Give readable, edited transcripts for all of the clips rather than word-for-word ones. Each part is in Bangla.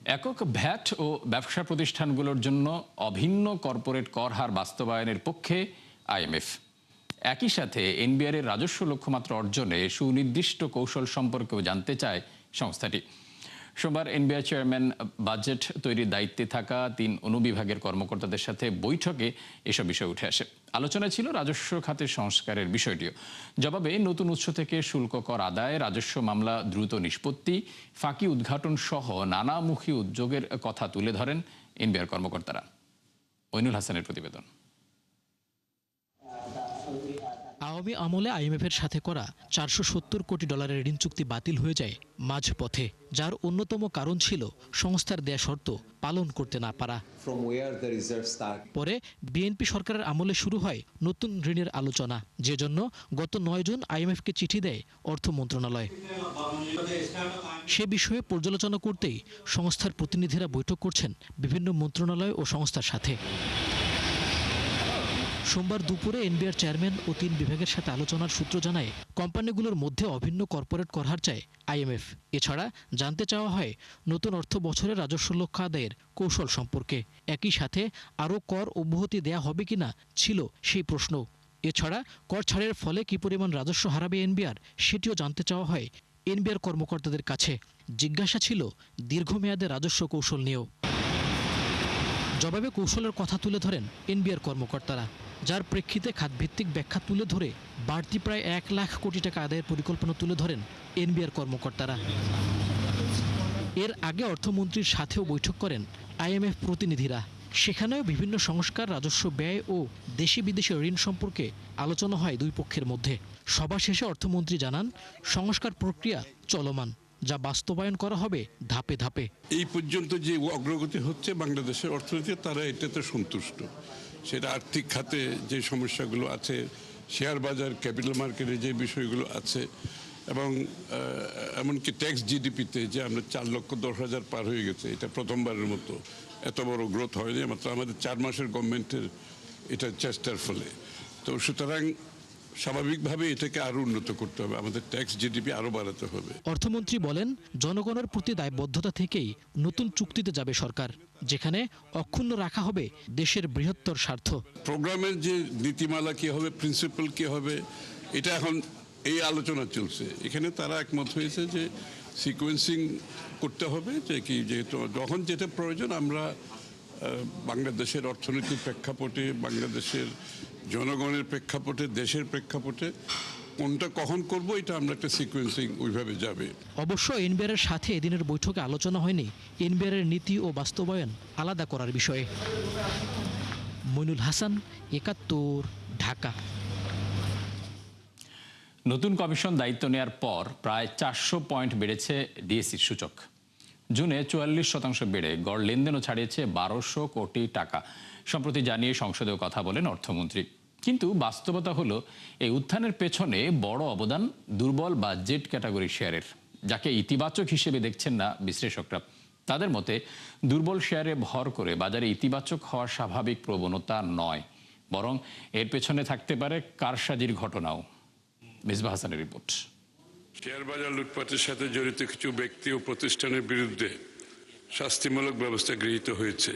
একক ভ্যাট ও ব্যবসা প্রতিষ্ঠানগুলোর জন্য অভিন্ন কর্পোরেট কর হার বাস্তবায়নের পক্ষে আইএমএফ। একই সাথে এনবিআর এর রাজস্ব লক্ষ্যমাত্রা অর্জনে সুনির্দিষ্ট কৌশল সম্পর্কেও জানতে চায় সংস্থাটি। সোমবার এনবিআর চেয়ারম্যান বাজেট তৈরির দায়িত্বে থাকা ৩ অনুবিভাগের কর্মকর্তাদের সাথে বৈঠকে এসব বিষয় উঠে আসে। আলোচনায় ছিল রাজস্ব খাতের সংস্কারের বিষয়টিও। জবাবে নতুন উৎস থেকে শুল্ক কর আদায়, রাজস্ব মামলা দ্রুত নিষ্পত্তি, ফাঁকি উদ্ঘাটন সহ নানামুখী উদ্যোগের কথা তুলে ধরেন এনবিআর কর্মকর্তারা। মইনুল হাসানের প্রতিবেদন। আওয়ামী আমলে আইএমএফের সাথে করা $470 কোটি ঋণ চুক্তি বাতিল হয়ে যায় মাঝপথে, যার অন্যতম কারণ ছিল সংস্থার দেয়া শর্ত পালন করতে না পারা। পরে বিএনপি সরকারের আমলে শুরু হয় নতুন ঋণের আলোচনা, যে জন্য গত 9 জুন আইএমএফকে চিঠি দেয় অর্থ মন্ত্রণালয়। সে বিষয়ে পর্যালোচনা করতেই সংস্থার প্রতিনিধিরা বৈঠক করছেন বিভিন্ন মন্ত্রণালয় ও সংস্থার সাথে। সোমবার দুপুরে এনবিআর চেয়ারম্যান ও 3 বিভাগের সাথে আলোচনার সূত্র জানায়, কোম্পানিগুলোর মধ্যে অভিন্ন কর্পোরেট কর হার চায় আইএমএফ। এছাড়া জানতে চাওয়া হয় নতুন অর্থ বছরের রাজস্ব লক্ষ্য আদায়ের কৌশল সম্পর্কে। একই সাথে আরও কর অব্যাহতি দেয়া হবে কিনা ছিল সেই প্রশ্ন। এছাড়া কর ছাড়ের ফলে কি পরিমাণ রাজস্ব হারাবে এনবিআর, সেটিও জানতে চাওয়া হয় এনবিআর কর্মকর্তাদের কাছে। জিজ্ঞাসা ছিল দীর্ঘমেয়াদে রাজস্ব কৌশল নিয়েও। জবাবে কৌশলের কথা তুলে ধরেন এনবিআর কর্মকর্তারা, যার প্রেক্ষিতে খাতভিত্তিক ব্যাখ্যা তুলে ধরে বাড়তি প্রায় 1 লাখ কোটি টাকা আদায়ের পরিকল্পনা তুলে ধরেন এনবিআর কর্মকর্তারা। এর আগে অর্থমন্ত্রীর সাথেও বৈঠক করেন আইএমএফ প্রতিনিধিরা। সেখানেও বিভিন্ন সংস্কার, রাজস্ব ব্যয় ও দেশি বিদেশি ঋণ সম্পর্কে আলোচনা হয় দুই পক্ষের মধ্যে। সভা শেষে অর্থমন্ত্রী জানান, সংস্কার প্রক্রিয়া চলমান, যা বাস্তবায়ন করা হবে ধাপে ধাপে। এই পর্যন্ত যে অগ্রগতি হচ্ছে বাংলাদেশের অর্থনীতি, তারা এটাতে সন্তুষ্ট। সেটা আর্থিক খাতে যে সমস্যাগুলো আছে, শেয়ার বাজার, ক্যাপিটাল মার্কেটে যে বিষয়গুলো আছে, এবং এমনকি ট্যাক্স জিডিপিতে যে আমরা 4,10,000 পার হয়ে গেছে, এটা প্রথমবারের মতো এত বড় গ্রোথ হয়নি, মাত্র আমাদের 4 মাসের গভর্নমেন্টের এটা চেষ্টার ফলে। তো সুতরাং স্বাভাবিকভাবে এটাকে আরো উন্নত করতে হবে, আমাদের ট্যাক্স জিডিপি আরো বাড়াতে হবে। অর্থমন্ত্রী বলেন, জনগণের প্রতি দায়বদ্ধতা থেকেই নতুন চুক্তিতে যাবে সরকার, যেখানে অক্ষুণ্ণ রাখা হবে দেশের বৃহত্তর স্বার্থ। প্রোগ্রামের যে নীতিমালা কি হবে, প্রিন্সিপাল কি হবে, এটা এখন এই আলোচনা চলছে। এখানে তারা একমত হয়েছে যে সিকোয়েন্সিং করতে হবে, যে কি যেহেতু যখন যেটা প্রয়োজন আমরা বাংলাদেশের অর্থনীতির প্রেক্ষাপটে, বাংলাদেশের জনগণের প্রেক্ষাপটে, দেশের প্রেক্ষাপটে কোনটা কখন করব, এটা আমরা একটা সিকোয়েন্সিং ওইভাবে যাবে। অবশ্য এনবিআর এর সাথে এদিনের বৈঠকে আলোচনা হয়নি এনবিআর এর নীতি ও বাস্তবায়ন আলাদা করার বিষয়ে। মইনুল হাসান, ৭১, ঢাকা। নতুন কমিশন দায়িত্ব নেয়ার পর প্রায় 400 পয়েন্ট বেড়েছে ডিএসইর সূচক। জুনে 44% বেড়ে গড় লেনদেনও ছাড়িয়েছে 1200 কোটি টাকা। সম্প্রতি জানিয়ে সংসদেও কথা বলেন অর্থমন্ত্রী। কিন্তু বাস্তবতা হলো, এই উত্থানের পেছনে বড় অবদান দুর্বল বা জেড ক্যাটাগরির শেয়ারের, যাকে ইতিবাচক হিসেবে দেখছেন না বিশ্লেষকরা। তাদের মতে দুর্বল শেয়ারে ভর করে বাজারে ইতিবাচক হওয়ার স্বাভাবিক প্রবণতা নয়, বরং এর পেছনে থাকতে পারে কারসাজির ঘটনাও। মিসবাহ হাসানের রিপোর্ট। শেয়ার বাজার লুটপাটের সাথে জড়িত কিছু ব্যক্তি ও প্রতিষ্ঠানের বিরুদ্ধে শাস্তিমূলক ব্যবস্থা গৃহীত হয়েছে।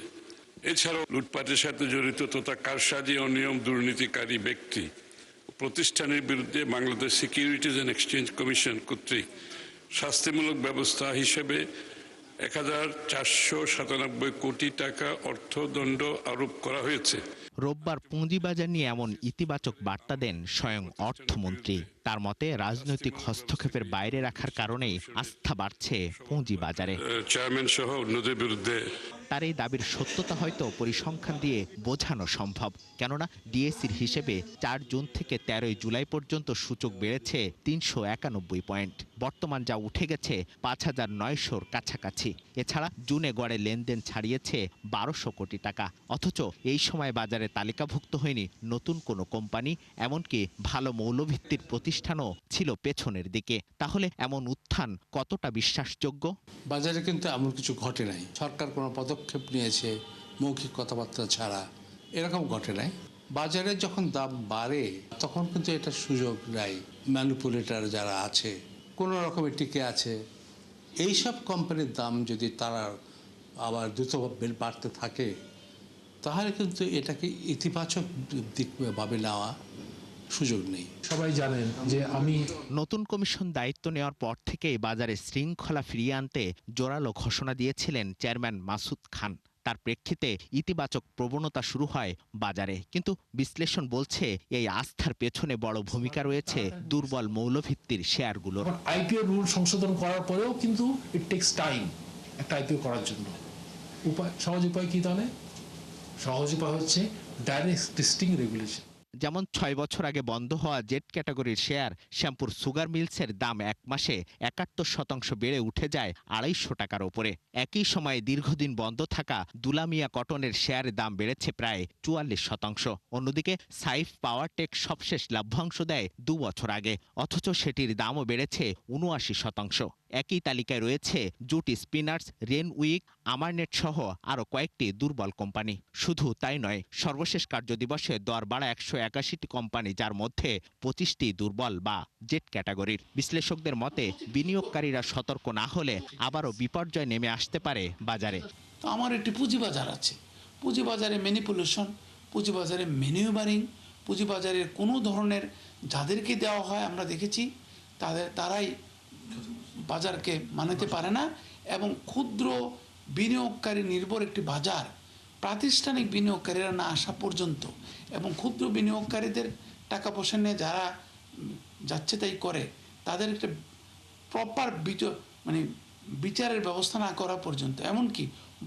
এছাড়াও লুটপাটের সাথে জড়িত তথা কারসাজি, অনিয়ম, দুর্নীতিকারী ব্যক্তি ও প্রতিষ্ঠানের বিরুদ্ধে Bangladesh securities and exchange commission কর্তৃক শাস্তিমূলক ব্যবস্থা হিসেবে ১,৪৯৭ কোটি টাকা অর্থদণ্ড আরোপ করা হয়েছে। রোববার পুঁজিবাজার নিয়ে এমন ইতিবাচক বার্তা দেন স্বয়ং অর্থমন্ত্রী। তার মতে রাজনৈতিক হস্তক্ষেপের বাইরে রাখার কারণেই আস্থা বাড়ছে পুঁজিবাজারে। চেয়ারম্যান সহ অন্যদের বিরুদ্ধে তার এই দাবির সত্যতা হয়তো পরিসংখ্যান দিয়ে বোঝানো সম্ভব। কেননা ডিএসইর হিসেবে 4 জুন থেকে 13 জুলাই পর্যন্ত সূচক বেড়েছে 391 পয়েন্ট। বর্তমান যা উঠে গেছে 5,900-র কাছাকাছি। এছাড়া জুনে গড়ে লেনদেন ছাড়িয়েছে 1200 কোটি টাকা। অথচ এই সময় বাজারে তালিকাভুক্ত হয়নি নতুন কোনো কোম্পানি, এমনকি ভালো মৌলভিত্তির প্রতিষ্ঠানও ছিল পেছনের দিকে। তাহলে এমন উত্থান কতটা বিশ্বাসযোগ্য? বাজারে কিন্তু এমন কিছু ঘটে নাই। সরকার কোনো পদক্ষেপ নিয়েছে মৌখিক কথাবার্তা ছাড়া, এরকম ঘটে নাই। বাজারে যখন দাম বাড়ে তখন কিন্তু এটা সুযোগ নাই ম্যানিপুলেটর যারা আছে কোনো রকমের টিকে আছে, এইসব কোম্পানির দাম যদি তারা আবার দ্রুত বাড়তে থাকে, তাহলে কিন্তু এটাকে ইতিবাচক দিক ভাবে নেওয়া সুযোগ নেই। সবাই জানেন যে আমি নতুন কমিশন দায়িত্ব নেওয়ার পর থেকেই বাজারে শৃঙ্খলা ফিরিয়ে আনতে জোরালো ঘোষণা দিয়েছিলেন চেয়ারম্যান মাসুদ খান। তার প্রেক্ষিতে ইতিবাচক প্রবণতা শুরু হয় বাজারে, কিন্তু বিশ্লেষণ বলছে এই আস্থার পেছনে বড় ভূমিকা রয়েছে দুর্বল মৌলভিত্তির শেয়ারগুলোর। আইপিও রুল সংশোধন করার পরেও কিন্তু ইট টেকস টাইম একটা আইপিও করার জন্য। সহজ উপায় কি তাহলে? সহজ উপায় হচ্ছে ডাইরেক্ট লিস্টিং রেগুলেশন। যেমন ৬ বছর আগে বন্ধ হওয়া জেড ক্যাটাগরির শেয়ার শ্যামপুর সুগার মিলসের দাম ১ মাসে ৭১% বেড়ে উঠে যায় ২৫০ টাকার ওপরে। একই সময়ে দীর্ঘদিন বন্ধ থাকা দুলামিয়া কটনের শেয়ারের দাম বেড়েছে প্রায় ৪৪%। অন্যদিকে সাইফ পাওয়ারটেক সবশেষ লভ্যাংশ দেয় ২ বছর আগে, অথচ সেটির দামও বেড়েছে ৭৯%। একই তালিকায় রয়েছে জুট স্পিনার্স, রেনউইক, আমারনেট সহ আরও কয়েকটি দুর্বল কোম্পানি। শুধু তাই নয়, সর্বশেষ কার্যদিবসে দর বাড়া ১৮১টি কোম্পানি, যার মধ্যে ২৫টি দুর্বল বা জেড ক্যাটাগরির। বিশ্লেষকদের মতে বিনিয়োগকারীরা সতর্ক না হলে আবারও বিপর্যয় নেমে আসতে পারে বাজারে। তো আমার একটি পুঁজিবাজার আছে, পুঁজিবাজারে ম্যানিপুলেশন, পুঁজিবাজারে ম্যানিউভারিং, পুঁজিবাজারের কোনো ধরনের যাদেরকে দেওয়া হয় আমরা দেখেছি তারাই বাজারকে মানাতে পারে না, এবং ক্ষুদ্র বিনিয়োগকারী নির্ভর একটি বাজার প্রাতিষ্ঠানিক বিনিয়োগকারীরা না আসা পর্যন্ত, এবং ক্ষুদ্র বিনিয়োগকারীদের টাকা পয়সা নিয়ে যারা যাচ্ছে তাই করে, তাদের একটা প্রপার বিচারের ব্যবস্থা না করা পর্যন্ত, এমনকি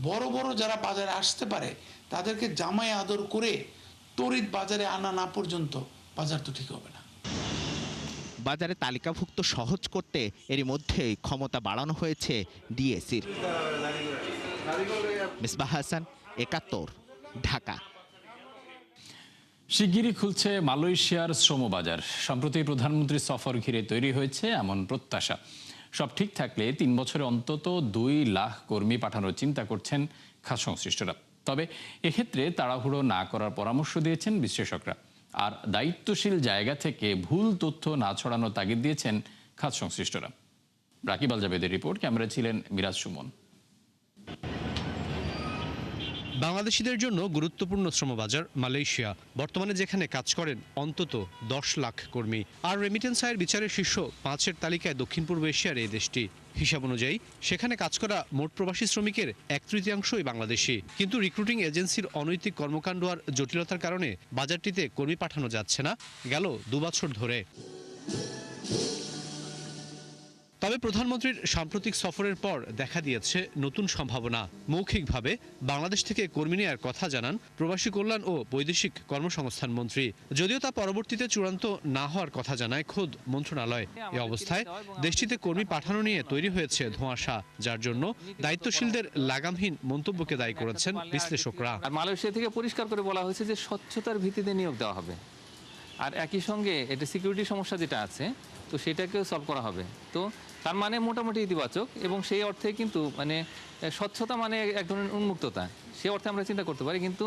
বড় বড় যারা বাজারে আসতে পারে তাদেরকে জামাই আদর করে তড়িৎ বাজারে আনা না পর্যন্ত বাজার তো ঠিক হবে না। বাজারে তালিকাভুক্ত সহজ করতে এরই মধ্যেই ক্ষমতা বাড়ানো হয়েছে ডিএসির। মিসবাহ হাসান, ৭১, ঢাকা। শিগগিরই খুলছে মালয়েশিয়ার শ্রমবাজার। সম্প্রতি প্রধানমন্ত্রীর সফর ঘিরে তৈরি হয়েছে এমন প্রত্যাশা। সব ঠিক থাকলে ৩ বছরে অন্তত ২ লাখ কর্মী পাঠানোর চিন্তা করছেন খাত সংশ্লিষ্টরা। তবে এক্ষেত্রে তাড়াহুড়ো না করার পরামর্শ দিয়েছেন বিশ্লেষকরা। আর দায়িত্বশীল জায়গা থেকে ভুল তথ্য না ছড়ানোর তাগিদ দিয়েছেন খাত সংশ্লিষ্টরা। রাকিব আল জাবেদের রিপোর্ট, ক্যামেরায় ছিলেন মিরাজ সুমন। বাংলাদেশিদের জন্য গুরুত্বপূর্ণ শ্রমবাজার মালয়েশিয়া। বর্তমানে যেখানে কাজ করেন অন্তত ১০ লাখ কর্মী। আর রেমিটেন্স আয়ের বিচারে শীর্ষ ৫-এর তালিকায় দক্ষিণ পূর্ব এশিয়ার এই দেশটি। হিসাব অনুযায়ী সেখানে কাজ করা মোট প্রবাসী শ্রমিকের ১/৩ বাংলাদেশি। কিন্তু রিক্রুটিং এজেন্সির অনৈতিক কর্মকাণ্ড আর জটিলতার কারণে বাজারটিতে কর্মী পাঠানো যাচ্ছে না গেল ২ বছর ধরে। তবে প্রধানমন্ত্রীর সাম্প্রতিক সফরের পর দেখা দিয়েছে নতুন সম্ভাবনা। মৌখিকভাবে বাংলাদেশ থেকে কর্মী নেওয়ার কথা জানান প্রবাসী কল্যাণ ও বৈদেশিক কর্মসংস্থান মন্ত্রী, যদিও তা পরবর্তীতে চূড়ান্ত না হওয়ার কথা জানায় খোদ মন্ত্রণালয়। এ অবস্থায় দেশটিতে কর্মী পাঠানো নিয়ে তৈরি হয়েছে ধোঁয়াশা, যার জন্য দায়িত্বশীলদের লাগামহীন মন্তব্যকে দায়ী করেছেন বিশ্লেষকরা। আর মালয়েশিয়া থেকে পরিষ্কার করে বলা হয়েছে যে স্বচ্ছতার ভিত্তিতে নিয়োগ দেওয়া হবে, আর একই সঙ্গে এটা সিকিউরিটি সমস্যা যেটা আছে তো সেটাকেও সলভ করা হবে। তো তার মানে মোটামুটি ইতিবাচক, এবং সেই অর্থে কিন্তু স্বচ্ছতা মানে এক ধরনের উন্মুক্ততা, সে অর্থে আমরা চিন্তা করতে পারি। কিন্তু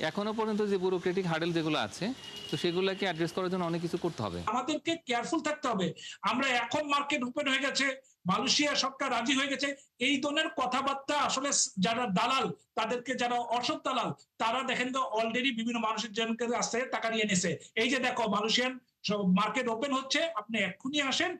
এখনো পর্যন্ত যে ব্যুরোক্রেটিক হার্ডেল যেগুলো আছে তো সেগুলোকে অ্যাড্রেস করার জন্য অনেক কিছু করতে হবে। আমাদেরকে কেয়ারফুল থাকতে হবে। আমরা এখন মার্কেট ওপেন হয়ে গেছে, মালয়েশিয়া সরকার রাজি হয়ে গেছে, এই ধরনের কথাবার্তা আসলে যারা দালাল, তাদেরকে যারা অসৎ দালাল, তারা দেখেন তো অলরেডি বিভিন্ন মানুষের জনকে আসতে টাকা নিয়ে নিছে। এই যে দেখো মালয়েশিয়ান মার্কেট ওপেন হচ্ছে, আপনি এক্ষুনি আসেন,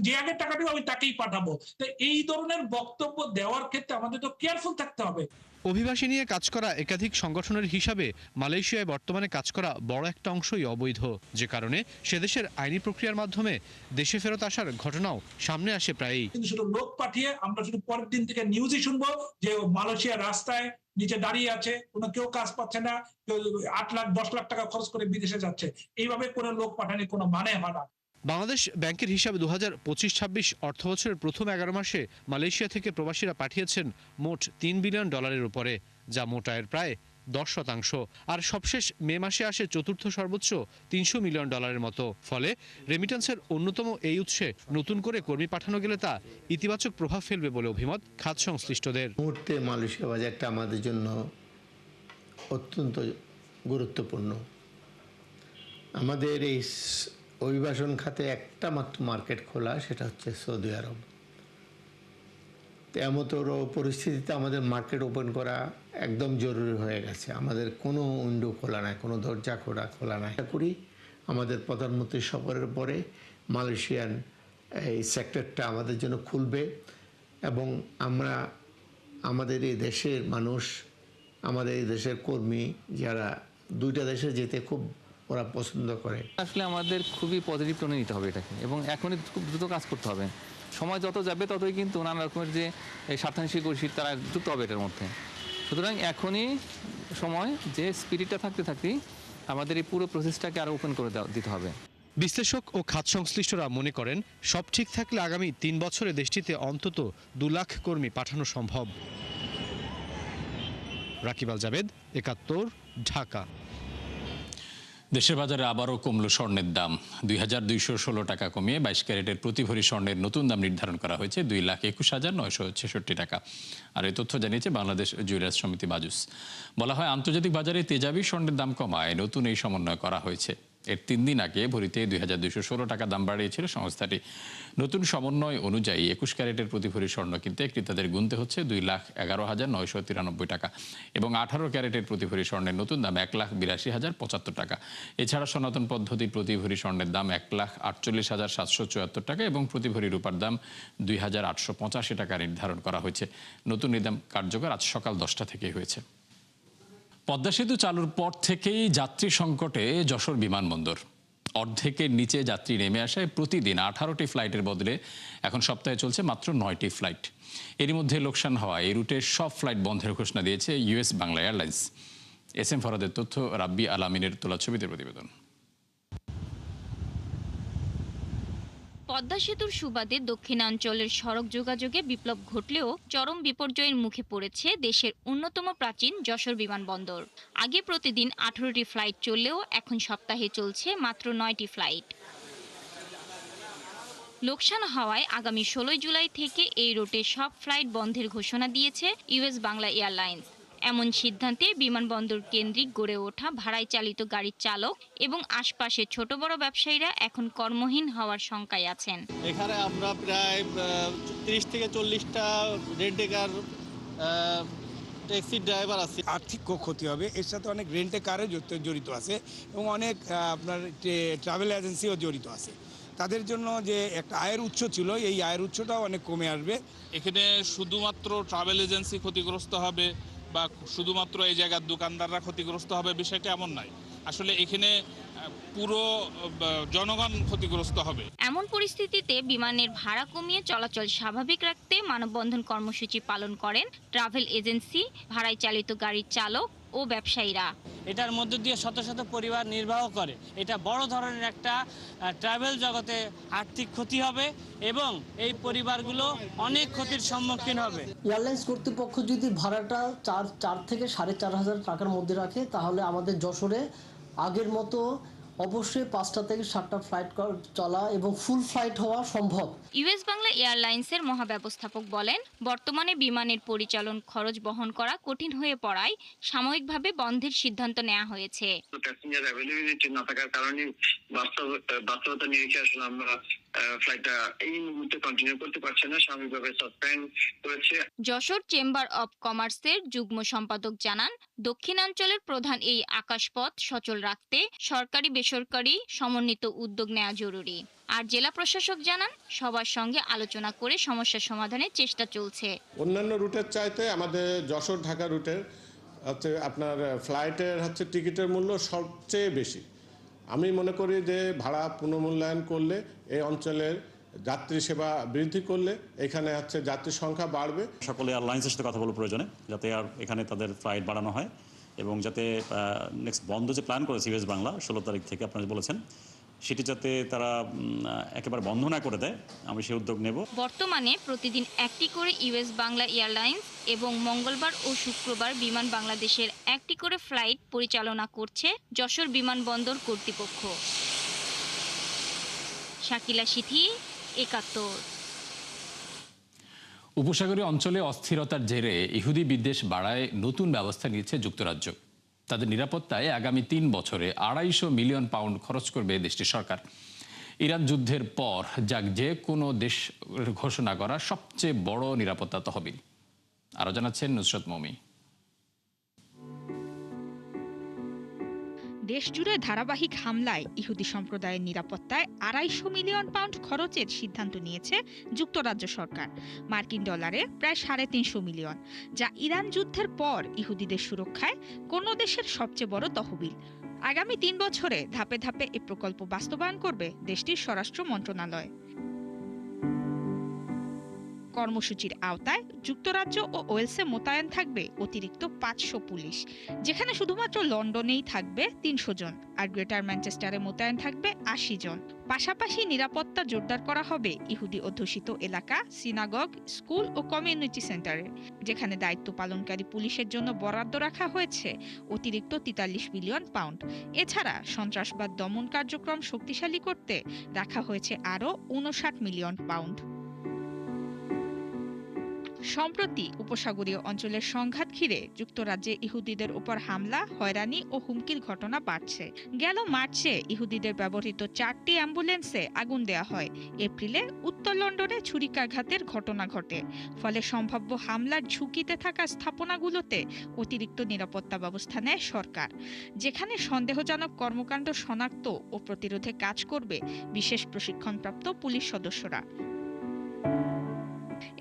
যে আগে টাকা দিব আমি তাকেই পাঠাবো। তো এই ধরনের বক্তব্য দেওয়ার ক্ষেত্রে আমাদের তো কেয়ারফুল থাকতে হবে। অভিবাসী নিয়ে কাজ করা একাধিক সংগঠনের হিসাবে মালয়েশিয়ায় বর্তমানে কাজ করা বড় একটা অংশই অবৈধ, যে কারণে সেদেশের আইনি প্রক্রিয়ার মাধ্যমে দেশে ফেরত আসার ঘটনাও সামনে আসে প্রায়ই। কিন্তু শুধু লোক পাঠিয়ে আমরা শুধু পরের দিন থেকে নিউজই শুনবো যে মালয়েশিয়ার রাস্তায় নিচে দাঁড়িয়ে আছে, কেউ কাজ পাচ্ছে না, কেউ ৮ লাখ ১০ লাখ টাকা খরচ করে বিদেশে যাচ্ছে। এইভাবে করে লোক পাঠানোর কোনো মানে হয় না। বাংলাদেশ ব্যাংকের হিসাবে ২০২৫-২৬ অর্থবছরের প্রথম ১১ মাসে মালয়েশিয়া থেকে প্রবাসীরা পাঠিয়েছেন মোট $৩ বিলিয়ন উপরে, যা মোট আয়ের প্রায় ১০%। আর সবশেষ মে মাসে আসে চতুর্থ সর্বোচ্চ $৩০০ মিলিয়ন মতো। ফলে রেমিটেন্সের অন্যতম এই উৎসে নতুন করে কর্মী পাঠানো গেলে তা ইতিবাচক প্রভাব ফেলবে বলে অভিমত খাত সংশ্লিষ্টদের। মুহূর্তে মালয়েশিয়া বাজারটা আমাদের জন্য অত্যন্ত গুরুত্বপূর্ণ। আমাদের এই অভিবাসন খাতে একটা মাত্র মার্কেট খোলা, সেটা হচ্ছে সৌদি আরব। এমতর পরিস্থিতিতে আমাদের মার্কেট ওপেন করা একদম জরুরি হয়ে গেছে। আমাদের কোনো উইন্ডো খোলা নাই, কোনো দরজা খোলা নাই। আশা করি আমাদের প্রধানমন্ত্রী সফরের পরে মালয়েশিয়ান এই সেক্টরটা আমাদের জন্য খুলবে এবং আমরা আমাদের এই দেশের মানুষ, আমাদের এই দেশের কর্মী যারা দুইটা দেশে যেতে খুব ওরা পছন্দ করে। আসলে আমাদের খুবই পজিটিভ টোনে নিতে হবে এটাকে, এবং এখনই খুব দ্রুত কাজ করতে হবে। সময় যত যাবে ততই কিন্তু নানা রকমের যে স্বার্থান্বেষী গোষ্ঠী তারা যুক্ত হবে এটার মধ্যে। সুতরাং এখনই সময় যে স্পিরিটটা থাকতেই আমাদের এই পুরো প্রসেসটাকে আরও ওপেন করে দিতে হবে। বিশ্লেষক ও খাত সংশ্লিষ্টরা মনে করেন সব ঠিক থাকলে আগামী 3 বছরে দেশটিতে অন্তত 2 লাখ কর্মী পাঠানো সম্ভব। রাকিব আল জাবেদ, ৭১, ঢাকা। দেশের বাজারে আবারও কমল স্বর্ণের দাম। ২,২১৬ টাকা কমিয়ে 22 ক্যারেটের প্রতি ভরি স্বর্ণের নতুন দাম নির্ধারণ করা হয়েছে 2,21,966 টাকা। আর এই তথ্য জানিয়েছে বাংলাদেশ জুয়েলার্স সমিতি বাজুস। বলা হয়, আন্তর্জাতিক বাজারে তেজাবি স্বর্ণের দাম কমায় নতুন এই সমন্বয় করা হয়েছে। এর 3 দিন আগে ভরিতে 2,216 টাকা দাম বাড়িয়েছিল সংস্থাটি। নতুন সমন্বয় অনুযায়ী 21 ক্যারেটের প্রতি ভরি স্বর্ণ কিনতে ক্রেতাদের গুনতে হচ্ছে 2,11,993 টাকা এবং 18 ক্যারেটের প্রতি ভরি স্বর্ণের নতুন দাম 1,82,075 টাকা। এছাড়া সনাতন পদ্ধতির প্রতি ভরি স্বর্ণের দাম 1,48,774 টাকা এবং প্রতি ভরি রূপার দাম 2,885 টাকা নির্ধারণ করা হয়েছে। নতুন এই দাম কার্যকর আজ সকাল 10টা থেকেই হয়েছে। পদ্মা সেতু চালুর পর থেকেই যাত্রী সংকটে যশোর বিমানবন্দর। অর্ধেকের নিচে যাত্রী নেমে আসায় প্রতিদিন 18টি ফ্লাইটের বদলে এখন সপ্তাহে চলছে মাত্র 9টি ফ্লাইট। এরই মধ্যে লোকসান হওয়ায় এই রুটের সব ফ্লাইট বন্ধের ঘোষণা দিয়েছে ইউএস বাংলা এয়ারলাইন্স। এস.এম. ফরহাদের তথ্য, রাব্বি আলামিনের তোলা ছবিতে প্রতিবেদন। পদ্মা সেতুর সুবাদে দক্ষিণাঞ্চলের সড়ক যোগাযোগে বিপ্লব ঘটলেও চরম বিপর্যয়ের মুখে পড়েছে দেশের অন্যতম প্রাচীন যশোর বিমানবন্দর। আগে প্রতিদিন 18টি ফ্লাইট চললেও এখন সপ্তাহে চলছে মাত্র 9টি ফ্লাইট। লোকসান হওয়ায় আগামী 16 জুলাই থেকে এই রুটে সব ফ্লাইট বন্ধের ঘোষণা দিয়েছে ইউএস বাংলা এয়ারলাইন্স। এমন সিদ্ধান্তে বিমানবন্দর কেন্দ্রিক গড়ে ওঠা ভাড়ায় চালিত গাড়ির চালক এবং আশপাশের ছোট বড় ব্যবসায়ীরা এখন কর্মহীন হওয়ার শঙ্কায় আছেন। এখানে আমরা প্রায় 30 থেকে 40টা রেন্টে কার ট্যাক্সি ড্রাইভার আছে। আর্থিক ক্ষতি হবে, এর সাথে অনেক রেন্টে কারও জড়িত আছে এবং অনেক আপনার ট্রাভেল এজেন্সিও জড়িত আছে। তাদের জন্য যে একটা আয়ের উৎস ছিল, এই আয়ের উৎসটাও অনেক কমে আসবে। এখানে শুধুমাত্র ট্রাভেল এজেন্সি ক্ষতিগ্রস্ত হবে বা শুধুমাত্র এই জায়গার দোকানদাররা ক্ষতিগ্রস্ত হবে বিষয়টা এমন নয়। আসলে এখানে পুরো জনগণ ক্ষতিগ্রস্ত হবে। এমন পরিস্থিতিতে বিমানের ভাড়া কমিয়ে চলাচল স্বাভাবিক রাখতে মানববন্ধন কর্মসূচি পালন করেন ট্রাভেল এজেন্সি, ভাড়ায় চালিত গাড়ির চালক ও ব্যবসায়ীরা। এটার মধ্য দিয়ে শত শত পরিবার নির্বাহ করে। এটা বড় ধরনের একটা ট্রাভেল জগতে আর্থিক ক্ষতি হবে এবং এই পরিবারগুলো অনেক ক্ষতির সম্মুখীন হবে। এয়ারলাইন্স কর্তৃপক্ষ যদি ভাড়াটা 4 থেকে 4,500 টাকার মধ্যে রাখে, তাহলে আমাদের যশোরে আগের মতো অবশ্যই 5টা থেকে 7টা ফ্লাইট চলা এবং ফুল ফ্লাইট হওয়া সম্ভব। ইউএস বাংলা এয়ারলাইন্সের মহাব্যবস্থাপক বলেন, বর্তমানে বিমানের পরিচালন খরচ বহন করা কঠিন হয়ে পড়ায় সাময়িকভাবে বন্ধের সিদ্ধান্ত নেওয়া হয়েছে। প্যাসেঞ্জার অ্যাভেলেবিলিটি না থাকার কারণে বাস্তবতা নিরিখে আসলে আমরা ফ্লাইটটা এই মুহূর্তে কন্টিনিউ করতে পারছি না, সাময়িকভাবে সাসপেন্ড করেছে। যশোর চেম্বার অব কমার্সের যুগ্ম সম্পাদক জানান, দক্ষিণাঞ্চলের প্রধান এই আকাশপথ সচল রাখতে সরকারি বেসরকারি সমন্বিত উদ্যোগ নেওয়া জরুরি। আর জেলা প্রশাসক জানান, সবার সঙ্গে আলোচনা করে সমস্যা সমাধানের চেষ্টা চলছে। অন্যান্য রুটের চাইতে আমাদের যশোর ঢাকা রুটের হচ্ছে আপনার ফ্লাইটের হচ্ছে টিকিটের মূল্য সবচেয়ে বেশি। আমি মনে করি যে ভাড়া পুনর্মূল্যায়ন করলে এই অঞ্চলের যাত্রী সেবা বৃদ্ধি করলে এখানে হচ্ছে যাত্রীর সংখ্যা বাড়বে। সকলে এয়ারলাইন্সের সাথে কথা বলা প্রয়োজনে, যাতে আর এখানে তাদের ফ্লাইট বাড়ানো হয় এবং যাতে নেক্সট বন্ধ যে প্ল্যান করেছে ইউএস বাংলা 16 তারিখ থেকে আপনারা বলেছেন, সেটি যাতে তারা একেবারে বন্ধ না করে দেয়, আমি সেই উদ্যোগ নেব। বর্তমানে প্রতিদিন একটি করে ইউএস বাংলা এয়ারলাইন্স এবং মঙ্গলবার ও শুক্রবার বিমান বাংলাদেশের একটি করে ফ্লাইট পরিচালনা করছে যশোর বিমানবন্দর কর্তৃপক্ষ। শাকিলা সিথি, ৭১। উপসাগরীয় অঞ্চলে অস্থিরতার জেরে ইহুদি বিদ্বেষ বাড়ায় নতুন ব্যবস্থা নিয়েছে যুক্তরাজ্য। তাদের নিরাপত্তায় আগামী 3 বছরে 250 মিলিয়ন পাউন্ড খরচ করবে দেশটির সরকার। ইরান যুদ্ধের পর যে কোনো দেশ ঘোষণা করা সবচেয়ে বড় নিরাপত্তা তহবিল। আরো জানাচ্ছেন নুসরাত মৌমি। দেশজুড়ে ধারাবাহিক হামলায় ইহুদি সম্প্রদায়ের নিরাপত্তায় 250 মিলিয়ন পাউন্ড খরচের সিদ্ধান্ত নিয়েছে যুক্তরাজ্য সরকার, মার্কিন ডলারে প্রায় 350 মিলিয়ন, যা ইরান যুদ্ধের পর ইহুদিদের সুরক্ষায় কোনো দেশের সবচেয়ে বড় তহবিল। আগামী 3 বছরে ধাপে ধাপে এ প্রকল্প বাস্তবায়ন করবে দেশটির স্বরাষ্ট্র মন্ত্রণালয়। কর্মসূচির আওতায় যুক্তরাজ্য ও ওয়েলসে মোতায়েন থাকবে অতিরিক্ত 500 পুলিশ, যেখানে শুধুমাত্র লন্ডনেই থাকবে 300 জন, আর গ্রেটার ম্যানচেস্টারে মোতায়েন থাকবে 80 জন। পাশাপাশি নিরাপত্তা জোরদার করা হবে ইহুদি অধ্যুষিত এলাকা, সিনাগগ, স্কুল ও কমিউনিটি সেন্টারে, যেখানে দায়িত্ব পালনকারী পুলিশের জন্য বরাদ্দ রাখা হয়েছে অতিরিক্ত 43 মিলিয়ন পাউন্ড। এছাড়া সন্ত্রাসবাদ দমন কার্যক্রম শক্তিশালী করতে রাখা হয়েছে আরও 59 মিলিয়ন পাউন্ড। সম্প্রতি উপসাগরীয় অঞ্চলের সংঘাত ঘিরে যুক্তরাজ্যে ইহুদিদের উপর হামলা, হয়রানি ও হুমকির ঘটনা বাড়ছে। গেল মার্চে ইহুদিদের ব্যবহৃত 4টি অ্যাম্বুলেন্সে আগুন দেয়া হয়। এপ্রিলে উত্তর লন্ডনে ছুরিকাঘাতের ঘটনা ঘটে। ফলে সম্ভাব্য হামলার ঝুঁকিতে থাকা স্থাপনাগুলোতে অতিরিক্ত নিরাপত্তা ব্যবস্থা নেয় সরকার, যেখানে সন্দেহজনক কর্মকাণ্ড শনাক্ত ও প্রতিরোধে কাজ করবে বিশেষ প্রশিক্ষণপ্রাপ্ত পুলিশ সদস্যরা।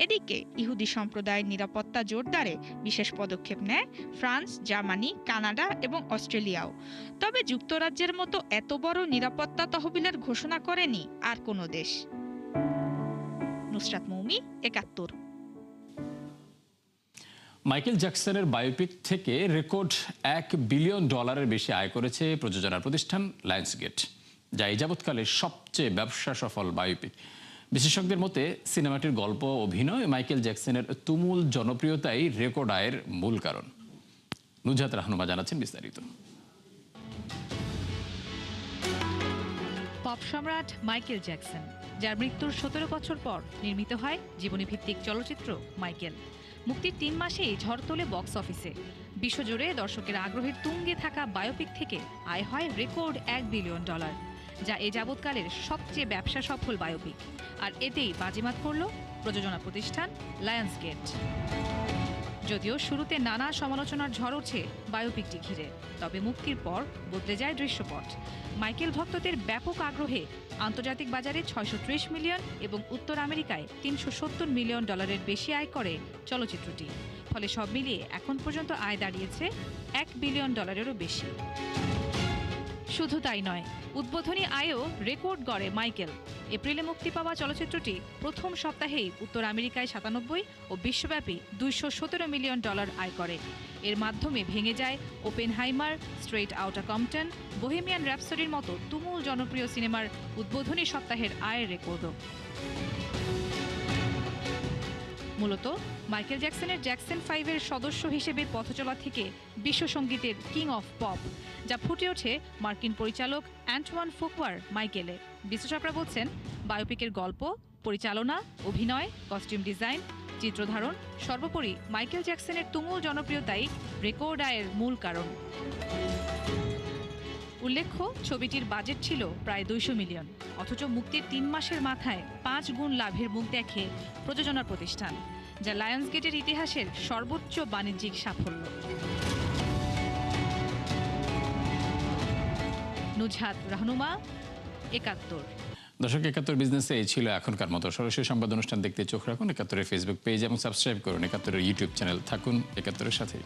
এদিকে ইহুদি সম্প্রদায়ের নিরাপত্তা জোরদারে বিশেষ পদক্ষেপ নেয় ফ্রান্স, জার্মানি, কানাডা এবং অস্ট্রেলিয়াও। তবে যুক্তরাজ্যের মতো এত বড় নিরাপত্তা তহবিলের ঘোষণা করেনি আর কোনো দেশ। নুসরাত মৌমি, ৭১। মাইকেল জ্যাকসনের বায়োপিক থেকে রেকর্ড $1 বিলিয়ন বেশি আয় করেছে প্রযোজনা প্রতিষ্ঠান লায়ন্সগেট, যা এই যাবৎকালের সবচেয়ে ব্যবসা সফল বায়োপিক। বিশেষজ্ঞদের মতে সিনেমাটির গল্প, অভিনয়, মাইকেল জ্যাকসনের তুমুল জনপ্রিয়তাই রেকর্ড আয়ের মূল কারণ। নুজহাত রাহনুমা জানাচ্ছেন বিস্তারিত। পপ সম্রাট মাইকেল জ্যাকসন, যার মৃত্যুর 17 বছর পর নির্মিত হয় জীবনীভিত্তিক চলচ্চিত্র মাইকেল। মুক্তির 3 মাসেই ঝড় তোলে বক্স অফিসে। বিশ্বজুড়ে দর্শকের আগ্রহের তুঙ্গে থাকা বায়োপিক থেকে আয় হয় রেকর্ড $1 বিলিয়ন, যা এ যাবৎকালের সবচেয়ে ব্যবসা সফল বায়োপিক। আর এতেই বাজিমাত করল প্রযোজনা প্রতিষ্ঠান লায়ন্সগেট। যদিও শুরুতে নানা সমালোচনার ঝড় ওঠে বায়োপিকটি ঘিরে, তবে মুক্তির পর বদলে যায় দৃশ্যপট। মাইকেল ভক্তদের ব্যাপক আগ্রহে আন্তর্জাতিক বাজারে 630 মিলিয়ন এবং উত্তর আমেরিকায় $370 মিলিয়ন বেশি আয় করে চলচ্চিত্রটি। ফলে সব মিলিয়ে এখন পর্যন্ত আয় দাঁড়িয়েছে $1 বিলিয়ন বেশি। শুধু তাই নয়, উদ্বোধনী আয়েও রেকর্ড গড়ে মাইকেল। এপ্রিলে মুক্তি পাওয়া চলচ্চিত্রটি প্রথম সপ্তাহেই উত্তর আমেরিকায় 97 ও বিশ্বব্যাপী $217 মিলিয়ন আয় করে। এর মাধ্যমে ভেঙে যায় ওপেনহাইমার, স্ট্রেইট আউটা কম্পটন, বোহেমিয়ান র্যাপসডির মতো তুমুল জনপ্রিয় সিনেমার উদ্বোধনী সপ্তাহের আয়ের রেকর্ডও। মূলত মাইকেল জ্যাকসনের জ্যাকসন 5-এর সদস্য হিসেবে পথচলা থেকে বিশ্বসঙ্গীতের কিং অফ পপ, যা ফুটে ওঠে মার্কিন পরিচালক অ্যান্টোয়ান ফুকুয়ার মাইকেলে। বিশ্লেষকরা বলছেন, বায়োপিকের গল্প, পরিচালনা, অভিনয়, কস্টিউম ডিজাইন, চিত্রধারণ, সর্বোপরি মাইকেল জ্যাকসনের তুমুল জনপ্রিয়তাই রেকর্ড আয়ের মূল কারণ। উল্লেখ্য, ছবিটির বাজেট ছিল প্রায় $200 মিলিয়ন, অথচ মুক্তির 3 মাসের মাথায় 5 গুণ লাভের মুখ দেখে প্রযোজনা প্রতিষ্ঠান, যা লায়ন্সগেটের ইতিহাসের সর্বোচ্চ বাণিজ্যিক সাফল্য। নুজহাত রাহনুমা, ৭১। দর্শক, ৭১ বিজনেসে এই ছিল এখনকার মতো। সরাসরি সংবাদ অনুষ্ঠান দেখতে চোখ রাখুন ৭১-এর ফেসবুক পেজ এবং সাবস্ক্রাইব করুন ৭১-এর ইউটিউব চ্যানেল। থাকুন ৭১-এর সাথেই।